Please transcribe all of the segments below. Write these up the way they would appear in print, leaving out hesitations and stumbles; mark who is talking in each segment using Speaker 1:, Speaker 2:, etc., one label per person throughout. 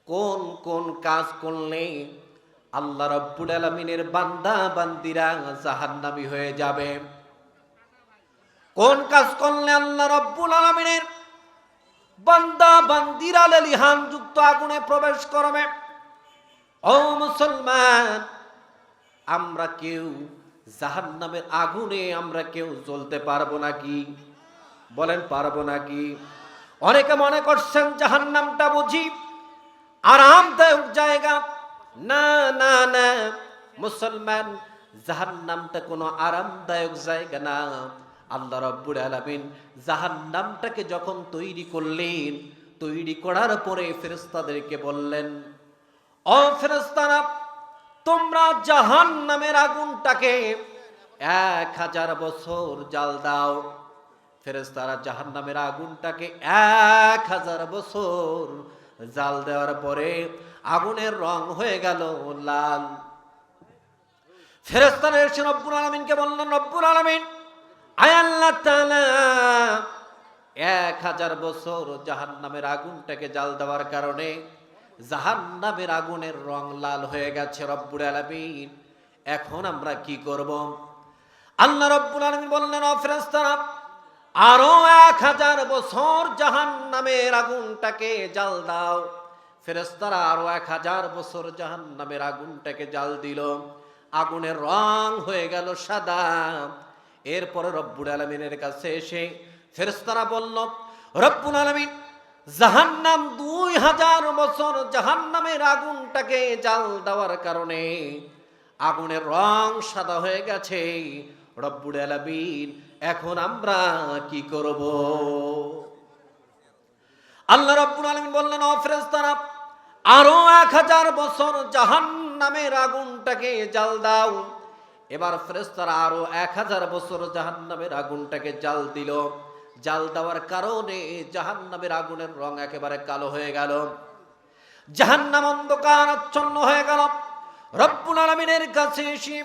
Speaker 1: কোন কোন কাজ করলে আল্লাহ রাব্বুল আলামিনের বান্দা বান্দিরা জাহান্নামী হয়ে যাবে, কোন কাজ করলে আল্লাহ রাব্বুল আলামিনের বান্দা বান্দিরা লেলিহান যুক্ত আগুনে প্রবেশ করবে। ও মুসলমান, আমরা কেউ জাহান্নামের আগুনে আমরা কেউ জ্বলতে পারবো নাকি? বলেন, পারবো নাকি? অনেকে মনে করছেন জাহান্নামটা বুঝি আরামদায়ক জায়গা। না না না মুসলমান, জাহান্নামটা কোনো আরামদায়ক জায়গা না। আল্লাহ রাব্বুল আলামিন জাহান্নামটাকে যখন তৈরি করলেন, তৈরি করার পরে ফেরেশতাদেরকে বললেন, ও ফেরেশতারা, তোমরা জাহান্নামের আগুনটাকে 1000 বছর জ্বাল দাও। ফেরেশতারা জাহান্নামের আগুনটাকে 1000 বছর জাল দেওয়ার পরে আগুনের রং হয়ে গেল লাল। ফেরেশতারা এসে রব্বুল আলামিনকে বললেন, রব্বুল আলামিন, আয় আল্লাহ তাআলা, 1000 বছর জাহান্নামের আগুনটাকে জাল দেওয়ার কারণে জাহান্নামের আগুনের রং লাল হয়ে গেছে রব্বুল আলামিন, এখন আমরা কি করব? আল্লাহ রব্বুল আলামিন বললেন, ও ফেরেশতারা, আরো 1000 বছর জাহান্নামের আগুনটাকে জাল দাও। ফেরেশতারা আরো 1000 বছর জাহান্নামের আগুনটাকে জাল দিল, আগুনের রং হয়ে গেল সাদা। এরপরে রব্বুল আলামিনের কাছে এসে ফেরেশতারা বলল, রব্বুল আলামিন, জাহান্নাম 2000 বছর জাহান্নামের আগুনটাকে জাল দেওয়ার কারণে আগুনের রং সাদা হয়ে গেছে। রব্বুল আলামিন, এখন আমরা কি করব? আল্লাহ রাব্বুল আলামিন বললেন, ও ফেরেশতারা, আরো 1000 বছর জাহান্নামের আগুনটাকে জাল দাও। এবার ফেরেশতারা আরো 1000 বছর জাহান্নামের আগুনটাকে জাল দিল। জাল দেওয়ার কারণে জাহান্নামের আগুনের রং একেবারে কালো হয়ে গেল, জাহান্নাম অন্ধকার আচ্ছন্ন হয়ে গেল। রব্বুল আলামিনের কাছে এসে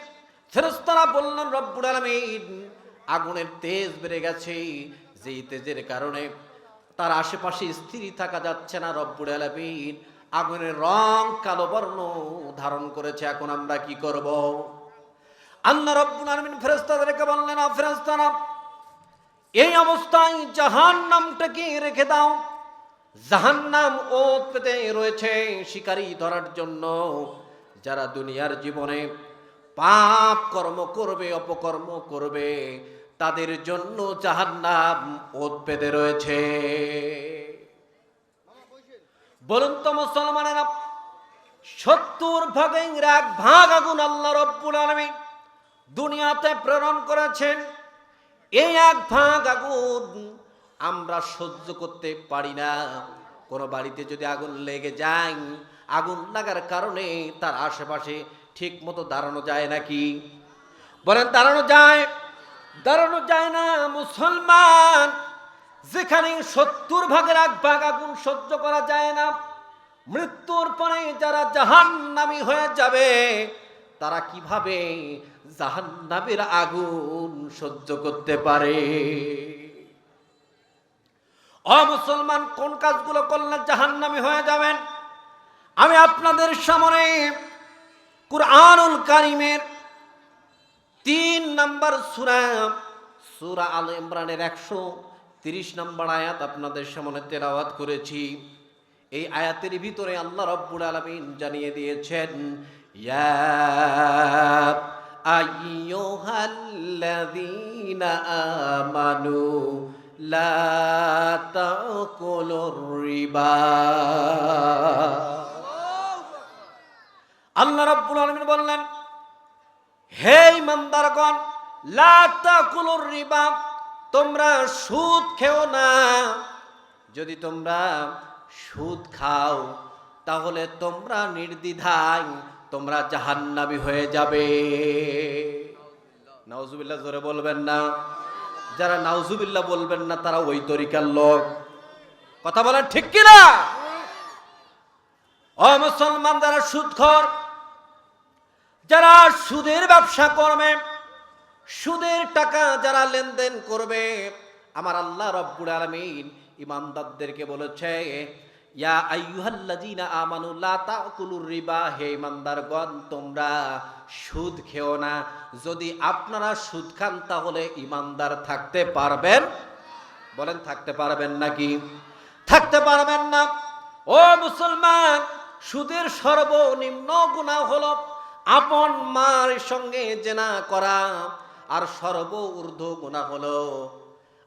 Speaker 1: ফেরেশতারা বললেন, রব্বুল আলামিন, আগুনের তেজ বেড়ে গেছে, যেই তেজের কারণে তার আশেপাশে স্থির থাকা যাচ্ছে না। রব্বুল আলামিন, আগুনের রং কালো বর্ণ ধারণ করেছে, এখন আমরা কি করব? আল্লাহ রাব্বুল আলামিন ফেরেশতাদেরকে বললেন, ও ফেরেশতারা, এই অবস্থায় জাহান্নামটাকে রেখে দাও। জাহান্নাম ওত পেতে রয়েছে শিকারী ধরার জন্য। যারা দুনিয়ার জীবনে পাপ কর্ম করবে, অপকর্ম করবে, তাদের জন্য জাহান্নাম ওত পেতে রয়েছে। বলুন তো মুসলমানেরা, 70 ভাগের 1 ভাগ আগুন আল্লাহ রাব্বুল আলামিন দুনিয়াতে প্রেরণ করেছেন। এই 1 ভাগ আগুন আমরা সহ্য করতে পারি না। কোনো বাড়িতে যদি আগুন লেগে যায়, আগুন লাগার কারণে তার আশেপাশে ঠিক মতো দাঁড়ানো যায় নাকি? বলেন, দাঁড়ানো যায়? দাঁড়ানো যায় না। মুসলমান, যেখানে 70 ভাগের 1 ভাগ আগুন সহ্য করা যায় না, মৃত্যুর পরে যারা জাহান্নামী হয়ে যাবে, তারা কিভাবে জাহান্নামের আগুন সহ্য করতে পারে? ও মুসলমান, কোন কাজগুলো করলে জাহান্নামী হয়ে যাবেন? আমি আপনাদের সামনে কুরআনুল কারীমের 3 নম্বর সূরা আল ইমরানের 130 নম্বর আয়াত আপনাদের সামনে তেলাওয়াত করেছি। এই আয়াতের ভিতরে আল্লাহ রাব্বুল আলামিন জানিয়ে দিয়েছেন, ইয়া আইয়ুহাল্লাযীনা আমানু লা তাকুলুর রিবা। আল্লাহ রাব্বুল আলামিন বললেন, হে ঈমানদারগণ, লা তাকুলুর রিবা, তোমরা সুদ খেও না। যদি তোমরা সুদ খাও, তাহলে তোমরা নির্দ্বিধায় তোমরা জাহান্নামী হয়ে যাবে। নাউজুবিল্লাহ জোরে বলবেন না। যারা নাউজুবিল্লাহ বলবেন না, তারা ওই তরিকার লোক। কথা বলেন ঠিক কিনা? ও মুসলমান, যারা সুদখোর, যারা সুদের ব্যবসা করবে, সুদের টাকা যারা লেনদেন করবে, আমার আল্লাহ রাব্বুল আলামিন ইমানদারদেরকে বলেছে, ইয়া আইয়ুহাল্লাযীনা আমানু লা তাকুলুর রিবা, হে ঈমানদারগণ তোমরা সুদ খেও না। যদি আপনারা সুদ খান তাহলে ঈমানদার থাকতে পারবেন? বলেন থাকতে পারবেন নাকি? থাকতে পারবেন না। ও মুসলমান, সুদের সর্বনিম্ন গুনাহ হলো আপন মার সঙ্গে জেনা করা, আর সর্বোর্ধ্ব গুনাহ হলো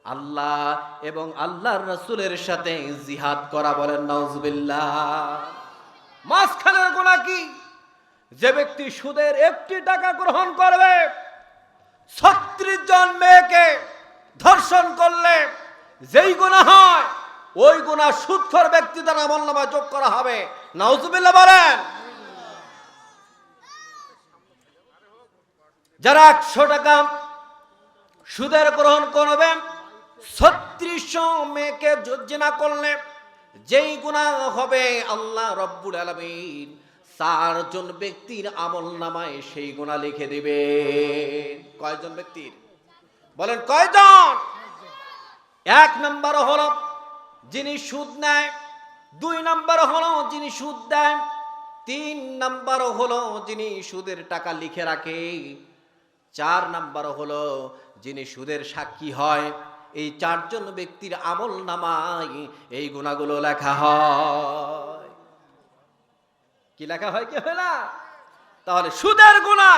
Speaker 1: আল্লাহ এবং আল্লাহর রাসূলের সাথে জিহাদ করা। বলেন নাউজুবিল্লাহ। মাঝখানের গুনাহ কি? যে ব্যক্তি সুদের 1টি টাকা গ্রহণ করবে, 36 জন মেয়েকে ধর্ষণ করলে যেই গুনাহ হয়, ওই গুনাহ সুদখোর ব্যক্তি দ্বারা আমলনামায় যোগ করা হবে। নাউজুবিল্লাহ বলেন। যারা 100 টাকা সুদের গ্রহণ করবে, 3600 মেয়েকে জিনা করলে যেই গুনাহ হবে, আল্লাহ রাব্বুল আলামিন 4 জন ব্যক্তির আমলনামায় সেই গুনাহ লিখে দিবেন। কয়জন ব্যক্তির? বলেন কয়জন? 1 নম্বর হলো যিনি সুদ নেয়, 2 নম্বর হলো যিনি সুদ দেয়, 3 নম্বর হলো যিনি সুদের টাকা লিখে রাখে, 4 নম্বর হলো যিনি সুদের সাক্ষী হয়। এই 4 জন ব্যক্তির আমলনামায় এই গুনাহগুলো লেখা হয়। কি লেখা হয়? কি হয় না? তাহলে সুদের গুনাহ।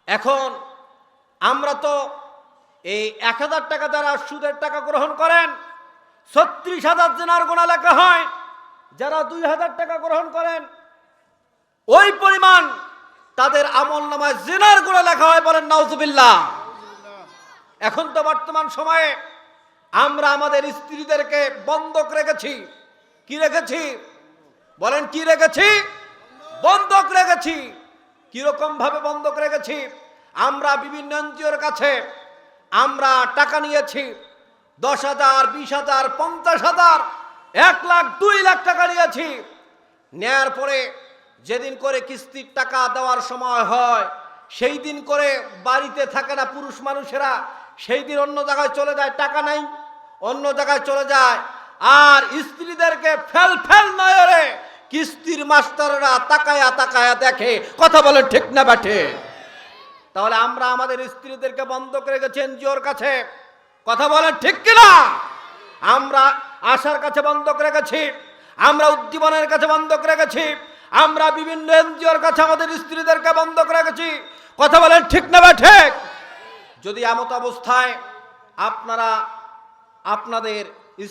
Speaker 1: এখন আমরা তো এই 1000 টাকা যারা সুদের টাকা গ্রহণ করেন, 36,000 জিনার গুনাহ লেখা হয়। যারা 2000 টাকা গ্রহণ করেন, ওই পরিমাণ তাদের আমলনামায় জিনার গুনাহ লেখা হয়। বলেন নাউজুবিল্লাহ। এখন তো বর্তমান সময়ে আমরা আমাদের স্ত্রীদেরকে বন্ধক রেখেছি। কি রেখেছি? বলেন কি রেখেছি? বন্ধক রেখেছি। কিরকম ভাবে বন্ধক রেখেছি? আমরা বিভিন্ন এনজিওর কাছে আমরা টাকা নিয়েছি। 10,000, 20,000, 50,000, 1 লাখ, 2 লাখ টাকা নিয়েছি। নেয়ার পরে যেদিন করে কিস্তির টাকা দেওয়ার সময় হয়, সেই দিন করে বাড়িতে থাকে না পুরুষ মানুষেরা, সেই দিন অন্য জায়গায় চলে যায়, টাকা নাই, অন্য জায়গায় চলে যায়। আর স্ত্রীদেরকে ফেল ফেল নয়রে কিস্তির মাস্টাররা তাকায়া তাকায়া দেখে। কথা বলেন ঠিক না বেঠে? তাহলে আমরা আমাদের স্ত্রীদেরকে বন্ধক রেখেছি এনজিওর কাছে। কথা বলেন ঠিক কিনা? আমরা আশার কাছে বন্ধক রেখেছি, আমরা উদ্দীপনের কাছে বন্ধক রেখেছি, আমরা বিভিন্ন এনজিওর কাছে আমাদের স্ত্রীদেরকে বন্ধক রেখেছি। কথা বলেন ঠিক না বেঠে? যদি এমত অবস্থায় আপনারা আপনাদের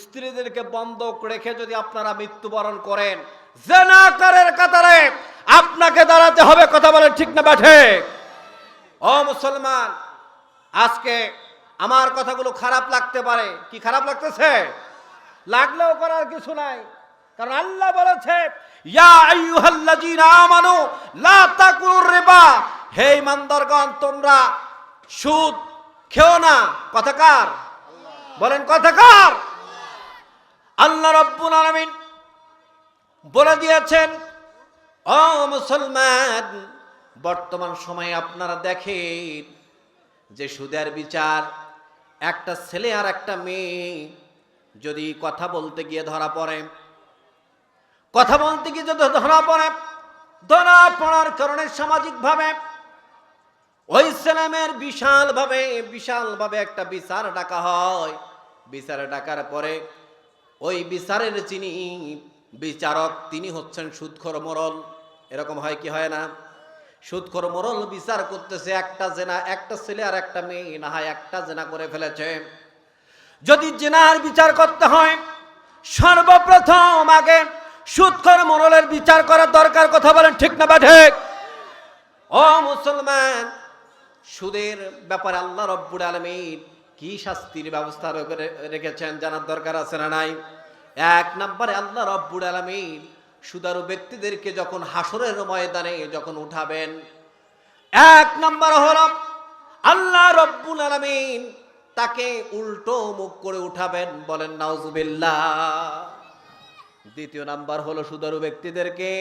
Speaker 1: স্ত্রীদেরকে বন্ধক রেখে যদি আপনারা মৃত্যুবরণ করেন, জিনাকারের কাতারে আপনাকে দাঁড়াতে হবে। কথা বলেন ঠিক না বেঠে? ও মুসলমান, আজকে আমার কথাগুলো খারাপ লাগতে পারে। কি খারাপ লাগতেছে? লাগলেও করার কিছু নাই, কারণ আল্লাহ বলেছে ইয়া আইয়ুহাল্লাযীনা আমানু লা তাকুলুর রিবা, হে ঈমানদারগণ তোমরা সুদ খেও না। কথাকার? বলেন কথাকার? আল্লাহ রাব্বুল আলামিন বলে দিয়েছেন, ও মুসলমান, বর্তমান সময়ে আপনারা দেখেন যে সুদের বিচার, একটা ছেলে আর একটা মেয়ে যদি কথা বলতে গিয়ে ধরা পড়ে, কথা বলতে গিয়ে যদি ধরা পড়ার কারণে সামাজিকভাবে ওই ছেলেমেয়ের বিশালভাবে একটা বিচার ডাকা হয়। বিচারে ডাকার পরে ওই বিচারের যিনি বিচারক তিনি হচ্ছেন সুদখোর মোড়ল। এরকম হয় কি হয় না? সুদখোর মোড়ল বিচার করতেছে একটা ছেলে আর একটা মেয়ে না হয় একটা জেনা করে ফেলেছে। যদি জেনার বিচার করতে হয়, সর্বপ্রথম আগে সুদখোর মোড়লের বিচার করার দরকার। কথা বলেন ঠিক না ঠিক? ও মুসলমান, সুদের ব্যাপারে আল্লাহ রাব্বুল আলামিন কি শাস্তির ব্যবস্থা রেখেছেন জানার দরকার আছে না নাই? 1 নম্বরে আল্লাহ রাব্বুল আলামিন সুদারু ব্যক্তিদেরকে যখন হাসরের ময়দানে যখন উঠাবেন, 1 নম্বর হলো আল্লাহ রাব্বুল আলামিন তাকে উল্টো মুখ করে উঠাবেন। বলেন নাউজুবিল্লাহ। 2 নাম্বার হলো সুদারু ব্যক্তিদেরকে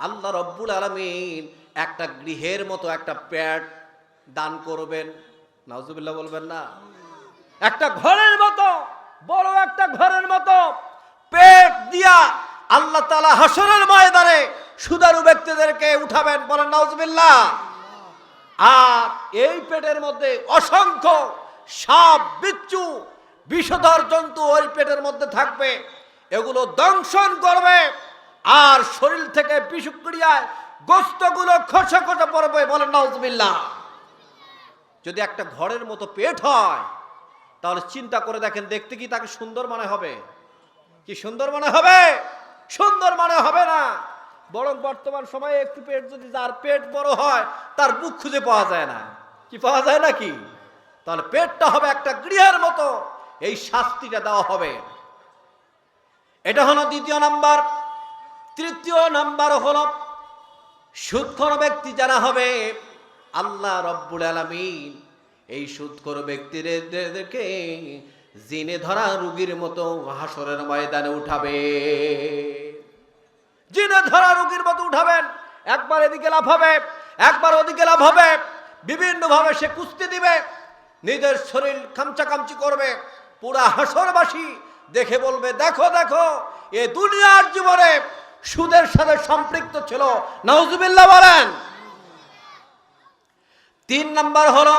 Speaker 1: আল্লাহ রাব্বুল আলামিন একটা গৃহের মতো একটা পেট দান করবেন। নাউজুবিল্লাহ বলবেন না? একটা ঘরের মতো, বড় একটা ঘরের মতো পেট দিয়া আল্লাহ তাআলা হাসরের ময়দানে সুদারু ব্যক্তিদেরকে উঠাবেন, বলেন নাউজুবিল্লাহ। আর এই পেটের মধ্যে অসংখ্য সাপ, বিচ্ছু, বিষধর জন্তু ওই পেটের মধ্যে থাকবে, এগুলো দংশন করবে আর শরীর থেকে বিষক্রিয়ায় গোশতগুলো খসে খসে পড়বে, বলেন নাউজুবিল্লাহ। যদি একটা ঘরের মতো পেট হয় তাহলে চিন্তা করে দেখেন, দেখতে কি তাকে সুন্দর মনে হবে? কি সুন্দর মনে হবে? সুন্দর মনে হবে না। বরং বর্তমান সময়ে একটু পেট যদি, যার পেট বড় হয় তার বুক খুঁজে পাওয়া যায় না। কি পাওয়া যায় নাকি? তাহলে পেটটা হবে একটা গৃহের মতো, এই শাস্তিটা দেওয়া হবে। এটা হলো দ্বিতীয় নাম্বার। তৃতীয় নাম্বার হলো সুদখোর ব্যক্তি যারা হবে, আল্লাহ রব্বুল আলামিন এই সুদখোর ব্যক্তিদেরকে জিনে ধরা রোগীর মতো হাসরের ময়দানে উঠাবে। জিনে ধরা রোগীর মতো উঠাবেন, একবার এদিকে লাভ হবে, একবার ওদিকে লাভ হবে, বিভিন্ন ভাবে সে কুস্তি দিবে, নিজের শরীর খামচাখামচি করবে। পুরা হাসরবাসী দেখে বলবে, দেখো দেখো, এ দুনিয়ার জীবনে সুদের সাথে সম্পৃক্ত ছিল। নাউজুবিল্লাহ বলেন। 3 নাম্বার হলো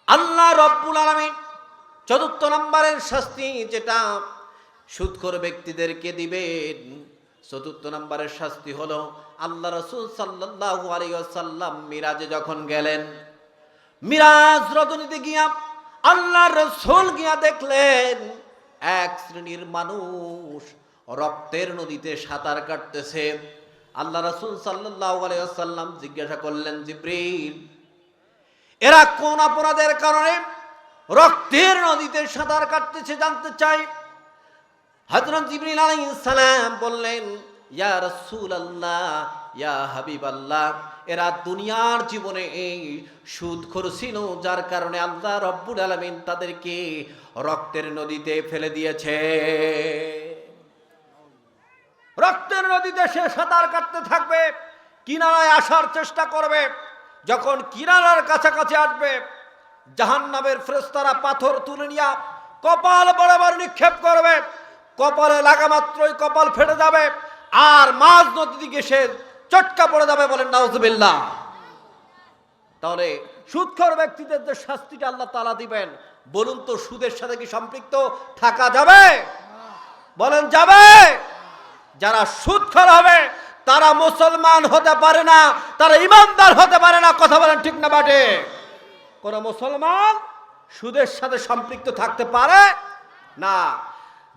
Speaker 1: আল্লাহ রব্বুল আলামিন চতুর্থ নাম্বারের শাস্তি যেটা সুদখোর ব্যক্তিদেরকে দিবেন। চতুর্থ নাম্বারের শাস্তি হলো, আল্লাহ রাসূল সাল্লাল্লাহু আলাইহি ওয়াসাল্লাম মিরাজে যখন গেলেন, মিরাজ রজনীতে গিয়া আল্লাহ রাসূল গিয়া দেখলেন এক শ্রেণীর মানুষ রক্তের নদীতে সাঁতার কাটতেছে। আল্লাহ রাসূল সাল্লাল্লাহু আলাইহি ওয়াসাল্লাম জিজ্ঞাসা করলেন, জিবরিল, এরা কোন অপরাধের কারণে রক্তের নদীতে সাঁতার কাটতেছে জানতে চাই। হযরত জিবরিল আলাইহিস সালাম বললেন, ইয়া রাসূলুল্লাহ, ইয়া হাবিবাল্লাহ, এরা দুনিয়ার জীবনে এই সুদখোর ছিল, যার কারণে আল্লাহ রব্বুল আলামিন তাদেরকে রক্তের নদীতে ফেলে দিয়েছে। রক্তের নদীতে সে সাঁতার কাটতে থাকবে, কিনারায় আসার চেষ্টা করবে। যখন কিনারার কাছাকাছি আসবে, জাহান্নামের ফেরেশতারা পাথর তুলে নিয়ে কপাল বরাবর নিক্ষেপ করবে। কপালে লাগা মাত্রই কপাল ফেটে যাবে আর মাঝ নদী দিকে সে চটকা পড়ে যাবে, বলেন নাউজুবিল্লাহ। তাহলে সুদখোর ব্যক্তিদের যে শাস্তিটা আল্লাহ তাআলা দিবেন, বলুন তো সুদের সাথে কি সম্পৃক্ত থাকা যাবে? বলেন যাবে? যারা সুদখোর হবে তারা মুসলমান হতে পারে না, তারা ইমানদার হতে পারে না। কথা বলেন ঠিক না বাটে? কোন মুসলমান সুদের সাথে সম্পৃক্ত থাকতে পারে না।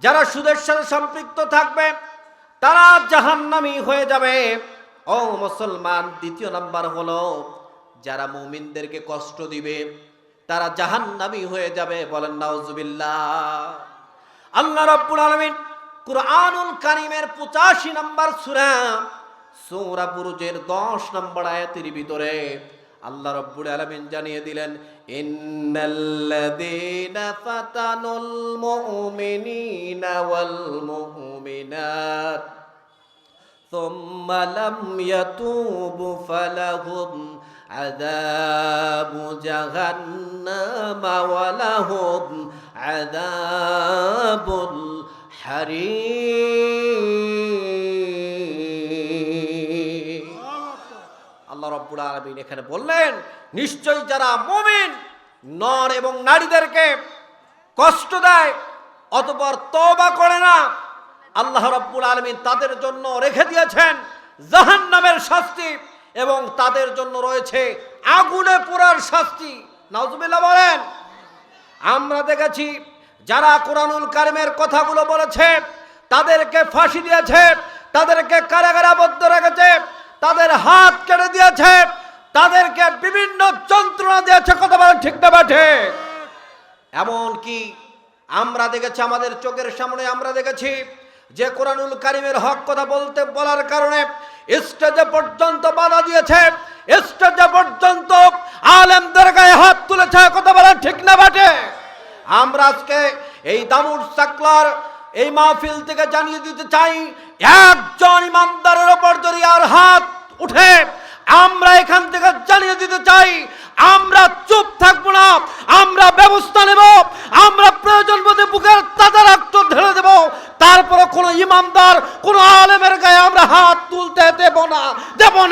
Speaker 1: যারা সুদের সাথে সম্পৃক্ত থাকবে তারা জাহান্নামী হয়ে যাবে। ও মুসলমান, দ্বিতীয় নাম্বার হলো যারা মুমিনদেরকে কষ্ট দিবে তারা জাহান্নামী হয়ে যাবে, বলেন নাউজুবিল্লাহ। আল্লাহ রাব্বুল আলামিন কুরআনুল কারীমের 85 নম্বর সূরা বুরুজের 10 নম্বর আয়াতের ভিতরে আল্লাহ রাব্বুল আলামিন জানিয়ে দিলেন, ইন্নাল্লাযীনা ফাতানুল মুমিনিনা ওয়াল মুমিনাত সুম্মা লাম ইয়াতুবু ফালাহুম আযাবু জাহান্নাম ওয়া লাহুম আযাবুল হারিম। আল্লাহ রাব্বুল আলামিন এখানে বললেন, নিশ্চয়ই যারা মুমিন নর এবং নারীদেরকে কষ্ট দেয় অতঃপর তওবা করে না, আল্লাহ রাব্বুল আলামিন তাদের জন্য রেখে দিয়েছেন জাহান্নামের শাস্তি এবং তাদের জন্য রয়েছে আগুনে পোড়ার শাস্তি। নাউজুবিল্লাহ বলেন। আমরা দেখেছি যারা কোরআনুল কারীমের কথাগুলো বলেছে তাদেরকে ফাঁসি দিয়েছে, তাদেরকে কারাগারে আবদ্ধ রেখেছে, তাদের হাত কেটে দিয়েছে, তাদেরকে বিভিন্ন যন্ত্রণা দিয়েছে। কথা বলেন ঠিক না বাঠে? এমন কি আমরা দেখেছি, আমাদের চোখের সামনে আমরা দেখেছি যে কোরআনুল কারীমের হক কথা বলার কারণে স্টেজে পর্যন্ত বাধা দিয়েছে, স্টেজে পর্যন্ত আলেমদের গায়ে হাত তুলেছে। কথা বলেন ঠিক না বাঠে? আমরা আজকে এই দামুর সাকলার এই মাহফিল থেকে জানিয়ে দিতে চাই, একজন ইমানদারের উপর যদি আর হাত উঠে, আমরা এখান থেকে জানিয়ে দিতে চাই, আমরা চুপ থাকবো না, আমরা ব্যবস্থা নেব, আমরা প্রয়োজন বোধে বুকের তাজা রক্ত ঢেলে দেব। তারপরে কোন ইমানদার কোন আলেমের গায়ে আমরা হাত তুলতে দেব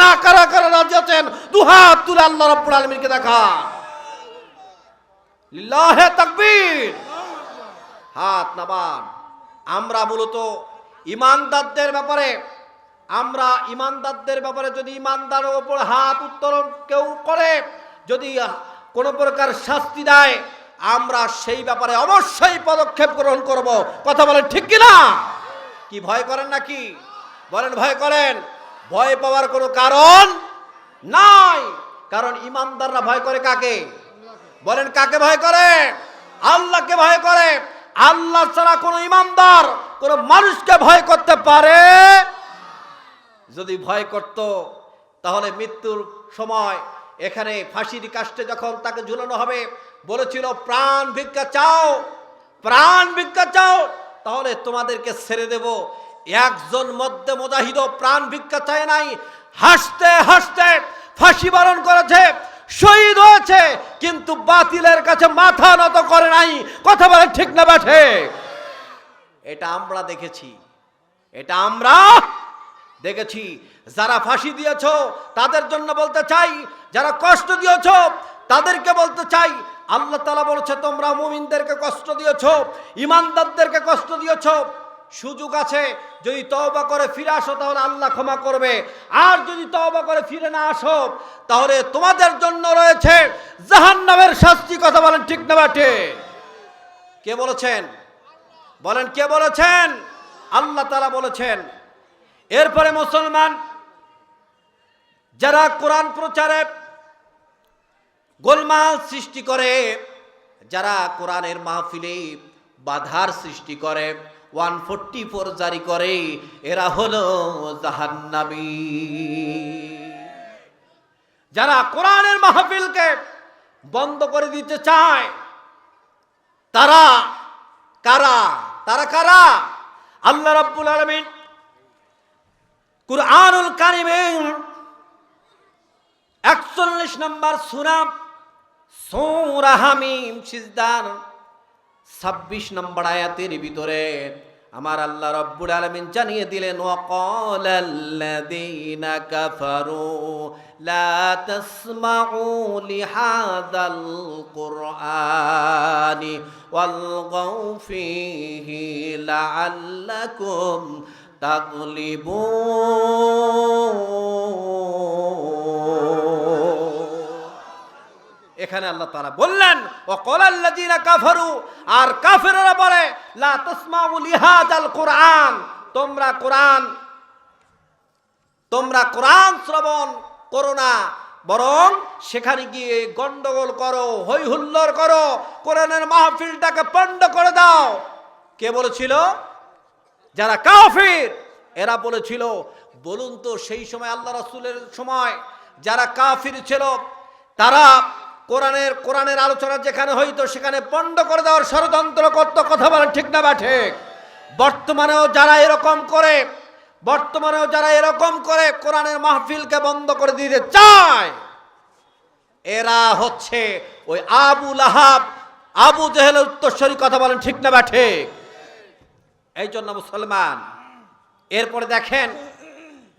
Speaker 1: না। কারা কারা রাজি আছেন দু হাত তুলে আল্লাহ রাব্বুল আলামিনকে দেখা। লিল্লাহে তাকবীর, হাত নামান। আমরা মূলত ইমানদারদের ব্যাপারে যদি ইমানদারের উপর হাত উত্তোলন কেউ করে, যদি কোনো প্রকার শাস্তি দেয়, আমরা সেই ব্যাপারে অবশ্যই পদক্ষেপ গ্রহণ করব। কথা বলেন ঠিক কিনা? কি ভয় করেন নাকি? বলেন ভয় করেন? ভয় পাওয়ার কোনো কারণ নাই, কারণ ইমানদাররা ভয় করে কাকে? বলেন কাকে ভয় করে? আল্লাহকে ভয় করে। আল্লাহ ছাড়া কোনো ইমানদার কোনো মানুষকে ভয় করতে পারে? যদি ভয় করত তাহলে মৃত্যুর সময় এখানে ফাঁসির কাস্টে যখন তাকে ঝুলানো হবে বলেছিল প্রাণ ভিক্ষা চাও, তাহলে তোমাদেরকে ছেড়ে দেব। একজন মধ্যে মুজাহিদও প্রাণ ভিক্ষা চায় নাই, হাসতে হাসতে ফাঁসি বরণ করেছে, শহীদ হয়েছে, কিন্তু বাতিলের কাছে মাথা নত করে নাই। কথা বলে ঠিক না বাঠে? এটা আমরা দেখেছি। যারা ফাঁসি দিয়েছ তাদের জন্য বলতে চাই, যারা কষ্ট দিয়েছ তাদেরকে বলতে চাই, আল্লাহ তাআলা বলেছে তোমরা মুমিনদেরকে কষ্ট দিয়েছ, ইমানদারদেরকে কষ্ট দিয়েছ। সুযোগ আছে, যদি তওবা করে ফিরে আসো তাহলে আল্লাহ ক্ষমা করবে, আর যদি তওবা করে ফিরে না আসো তাহলে তোমাদের জন্য রয়েছে জাহান্নামের শাস্তি। কথা বলেন ঠিক না বাটে? কে বলেছেন? বলেন কে বলেছেন? আল্লাহ তাআলা বলেছেন। এরপরে মুসলমান যারা কোরআন প্রচারে গোলমাল সৃষ্টি করে, যারা কোরআনের মাহফিলে বাধার সৃষ্টি করে, 144 জারি করে, এরা হলো জাহান্নামী। যারা কোরআনের মাহফিলকে বন্ধ করে দিতে চায় তারা কারা? আল্লাহ রাব্বুল আলামিন কুরআনুল কারীমের 41 নম্বর সূরা হামিম সিজদার 26 নম্বর আয়াতের ভিতরে আমার আল্লাহ রাব্বুল আলামিন জানিয়ে দিলেন, ওয়াকালাল্লাযীনা কাফারু লা তাসমাউ লিহাযাল কুরআনি ওয়ালগাউ ফীহি লাআল্লাকুম তাগলিবুন। এখানে আল্লাহ তাআলা বললেন ওয়াকালাল্লাযীনা কাফারু, আর কাফেররা বলে লা তাসমাউ লিহাযাল কুরআন, তোমরা কোরআন শ্রবণ করো না, বরং সেখানে গিয়ে গন্ডগোল করো, হই হুল্লোড় করো, কোরআনের মাহফিলটাকে পণ্ড করে দাও। কে বলেছিল? যারা কাফির এরা বলেছিল। বলুন তো সেই সময় আল্লাহ রাসূলের সময় যারা কাফির ছিল তারা কোরআনের আলোচনা যেখানে হইতো সেখানে পণ্ড করে দেওয়ার ষড়যন্ত্র করত। কথা বলেন ঠিক না ঠিক? বর্তমানেও যারা এরকম করে কোরআনের মাহফিলকে বন্ধ করে দিতে চায়, এরা হচ্ছে ওই আবু লাহাব, আবু জেহেলের উত্তরসূরি। কথা বলেন ঠিক না ঠিক? এই জন্য মুসলমান, এরপরে দেখেন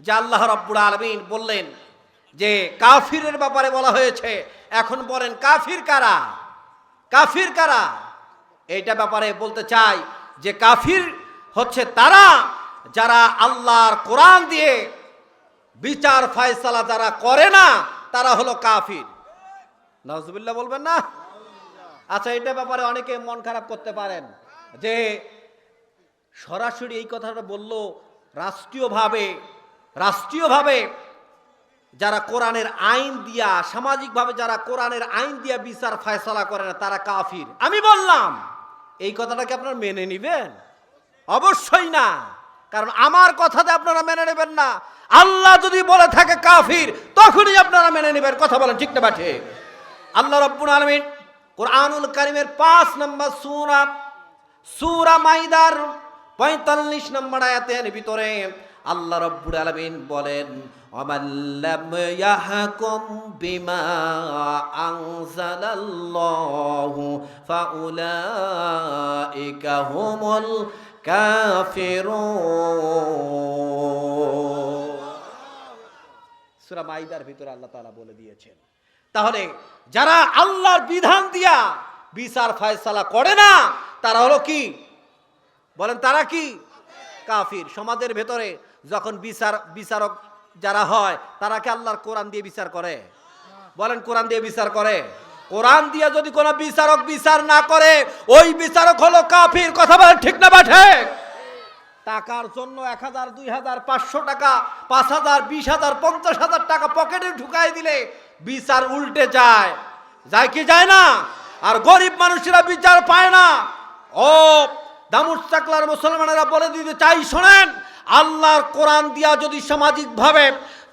Speaker 1: যে আল্লাহ রাব্বুল আলামিন বললেন যে কাফিরের ব্যাপারে বলা হয়েছে। এখন বলেন কাফির কারা? এইটা ব্যাপারে বলতে চাই যে কাফির হচ্ছে তারা যারা আল্লাহর কোরআন দিয়ে বিচার ফয়সালা যারা করে না, তারা হলো কাফির। নাউজুবিল্লাহ বলবেন না? আচ্ছা, এটা ব্যাপারে অনেকে মন খারাপ করতে পারেন যে সরাসরি এই কথাটা বললো, রাষ্ট্রীয়ভাবে যারা কোরআনের আইন দিয়া, সামাজিকভাবে যারা কোরআনের আইন দিয়া বিচার ফয়সালা করে না তারা কাফির। আমি বললাম এই কথাটাকে আপনারা মেনে নিবেন? অবশ্যই না, কারণ আমার কথাতে আপনারা মেনে নেবেন না। আল্লাহ যদি বলে থাকে কাফির, তখনই আপনারা মেনে নেবেন। কথা বলেন ঠিক না ঠিক? আল্লাহ রাব্বুল আলামিন কোরআনুল কারীমের 5 নম্বর সূরা মাইদার 45 নম্বর আয়াতের ভিতরে আল্লাহ রাব্বুল আলামিন বলেন, ওয়ামান লাম ইয়াহকুম বিমা আনজালাল্লাহু ফাউলাইকা হুমুল কাফিরুন। সূরা মাইদার ভিতরে আল্লাহ তাআলা বলে দিয়েছেন। তাহলে যারা আল্লাহর বিধান দিয়া বিচার ফয়সালা করে না তারা হলো কি বলেন, তারা কি কাফির। সমাজের ভেতরে যখন বিচারক যারা হয় তারা কি আল্লাহর কোরআন দিয়ে বিচার করে? বলেন, কোরআন দিয়ে বিচার করে? কোরআন দিয়ে যদি কোনো বিচারক বিচার না করে ওই বিচারক হলো কাফির। কথা বলেন ঠিক না বা ঠিক? টাকার জন্য 1000, 2000, 500 টাকা, 5000, 20000, 50,000 টাকা পকেটে ঢুকাই দিলে বিচার উল্টে যায়, যায় কি যায় না? আর গরিব মানুষেরা বিচার পায় না। ও দামুস চাকলার মুসলমানেরা বলে দিতে চাই, শোনেন, আল্লাহর কোরআন দিয়া যদি সামাজিকভাবে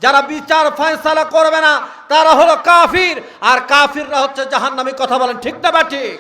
Speaker 1: যারা বিচার ফয়সালা করবে না তারা হলো কাফির, আর কাফিররা হচ্ছে জাহান্নামী। কথা বলেন ঠিক না বা ঠিক?